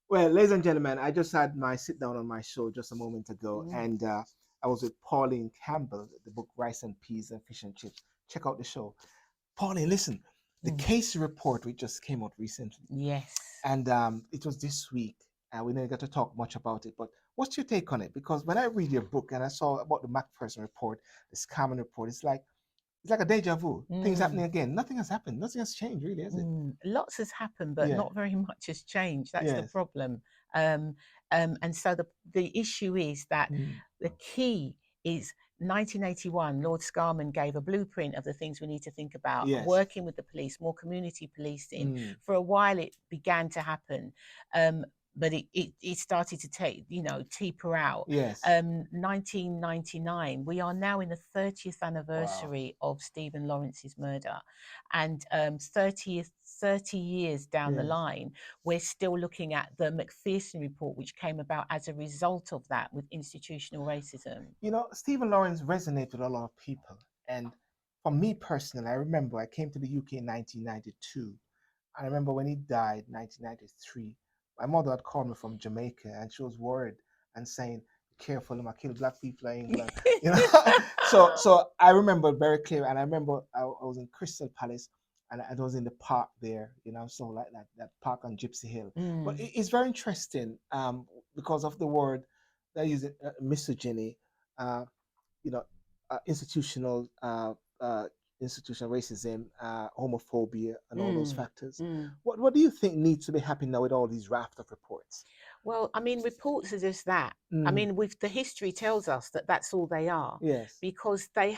Well, ladies and gentlemen, I just had my sit down on my show just a moment ago, Mm. and I was with Pauline Campbell, the book Rice and Peas and Fish and Chips. Check out the show. Pauline, listen, the Mm. case report which just came out recently, Yes. and it was this week, and we didn't get to talk much about it. But what's your take on it? Because when I read your book and I saw about the Macpherson report, the scamming report, it's like a deja vu. Things Mm. happening again. Nothing has happened. Nothing has changed, really, has it? Lots has happened, but Yeah. not very much has changed. That's the Yes. problem. Um, and so the issue is that Mm. the key is 1981. Lord Scarman gave a blueprint of the things we need to think about. Yes. Working with the police, more community policing. Mm. For a while, it began to happen. Um, but it started to taper out. Yes. 1999, we are now in the 30th Wow. anniversary of Stephen Lawrence's murder, and 30 years down the Yes. line, we're still looking at the Macpherson report, which came about as a result of that with institutional racism. Stephen Lawrence resonated with a lot of people. And for me personally, I remember I came to the UK in 1992. I remember when he died, 1993. My mother had called me from Jamaica, and she was worried and saying, "Be careful, I kill black people in England." You know, so I remember very clear, and I remember I was in Crystal Palace, and I was in the park there. So like that park on Gypsy Hill. But Mm, it's very interesting, because of the word they use, misogyny, uh, you know, institutional institutional racism, homophobia, and all those mm, factors. mm. What do you think needs to be happening now with all these raft of reports? Well, I mean, reports are just that. I Mm, mean, with the history tells us that that's all they are, yes, because they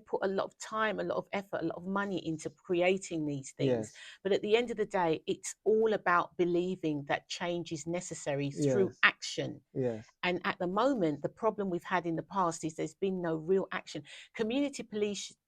put a lot of time, a lot of effort, a lot of money into creating these things. yes, But at the end of the day, it's all about believing that change is necessary through yes, action. yes, And at the moment, the problem we've had in the past is there's been no real action. Community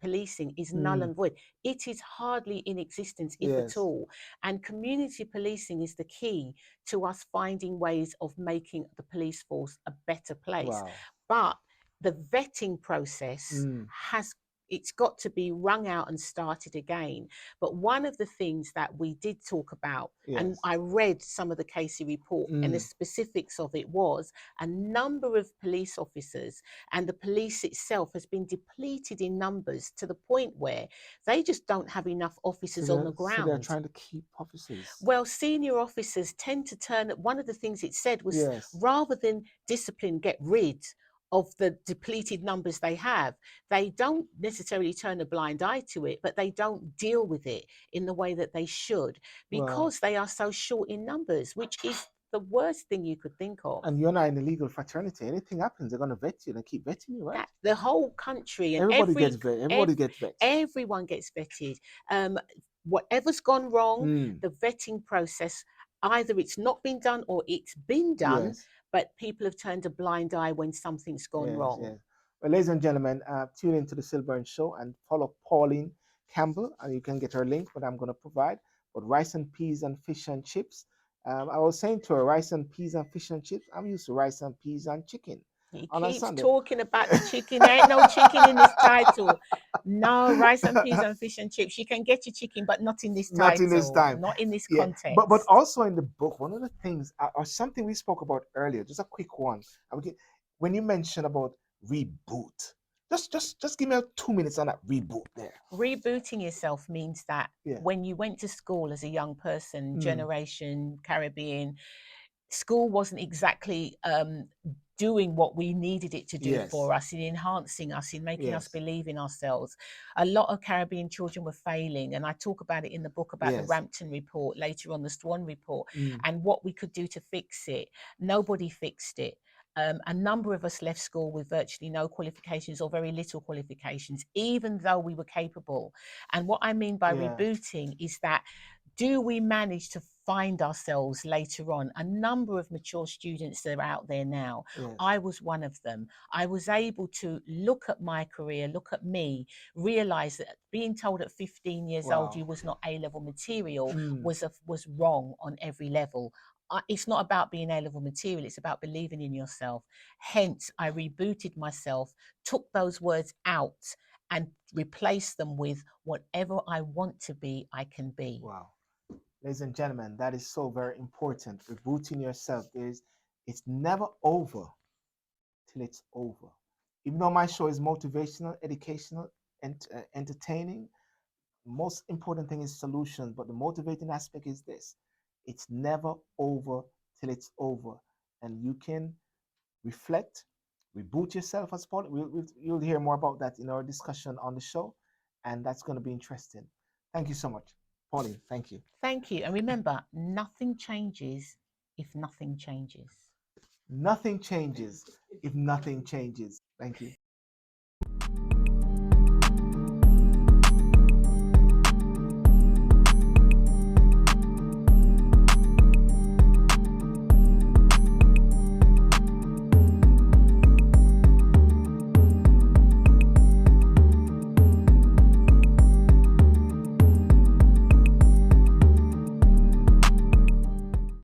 policing is null mm, and void. It is hardly in existence, if at yes. all. And community policing is the key to us finding ways of making the police force a better place. Wow. But the vetting process Mm, has it's got to be wrung out and started again. But one of the things that we did talk about, and yes. I read some of the Casey report, and the Mm, specifics of it was a number of police officers, and the police itself has been depleted in numbers to the point where they just don't have enough so officers on the they're ground. trying to keep officers. Well, senior officers tend to turn. One of the things it said was, Yes. rather than discipline, get rid of the depleted numbers they have, they don't necessarily turn a blind eye to it, but they don't deal with it in the way that they should, Well, because they are so short in numbers, which is the worst thing you could think of. and you're not in a legal fraternity. Anything happens, they're gonna vet you and keep vetting you, right? That the whole country and Everybody gets vet. Everybody gets vet. everyone gets vetted. Um, Whatever's gone wrong, Mm, the vetting process, either it's not been done or it's been done, yes. but people have turned a blind eye when something's gone Yes, wrong. yes. Well, ladies and gentlemen, tune into the Sylbourne Show and follow Pauline Campbell, and you can get her link, what I'm going to provide. But rice and peas and fish and chips. I was saying to her, rice and peas and fish and chips. I'm used to rice and peas and chicken He on a keeps Sunday. talking about the chicken. There ain't no chicken in this title. No, rice and peas and fish and chips. You can get your chicken, but not in this Not in this title, time. not in this Yeah, but context. also in the book, one of the things, or something we spoke about earlier, just a quick one. When you mentioned about reboot, just give me 2 minutes on that reboot there. Rebooting yourself means that Yeah. when you went to school as a young person, Mm, generation Caribbean, school wasn't exactly doing what we needed it to do yes. for us, in enhancing us, in making us Yes. believe in ourselves. A lot of Caribbean children were failing, and I talk about it in the book about the Yes. Rampton report, later on the Swan report, Mm, and what we could do to fix it. Nobody fixed it. A number of us left school with virtually no qualifications or very little qualifications, even though we were capable. And what I mean by yeah. rebooting is that, do we manage to find ourselves later on? A number of mature students that are out there now. Yes. I was one of them. I was able to look at my career, look at me, realize that being told at 15 years old Wow. you was not A-level material Mm, was wrong on every level. It's not about being A-level material, it's about believing in yourself. Hence, I rebooted myself, took those words out, and replaced them with, whatever I want to be, I can be. wow. Ladies and gentlemen, that is so very important. Rebooting yourself. It's never over till it's over. Even though my show is motivational, educational, and entertaining, most important thing is solutions. But the motivating aspect is this: it's never over till it's over, and you can reflect, reboot yourself as Paul. You'll hear more about that in our discussion on the show, and that's going to be interesting. Thank you so much, Pauline. Thank you. Thank you. And remember, nothing changes if nothing changes. Nothing changes if nothing changes. Thank you.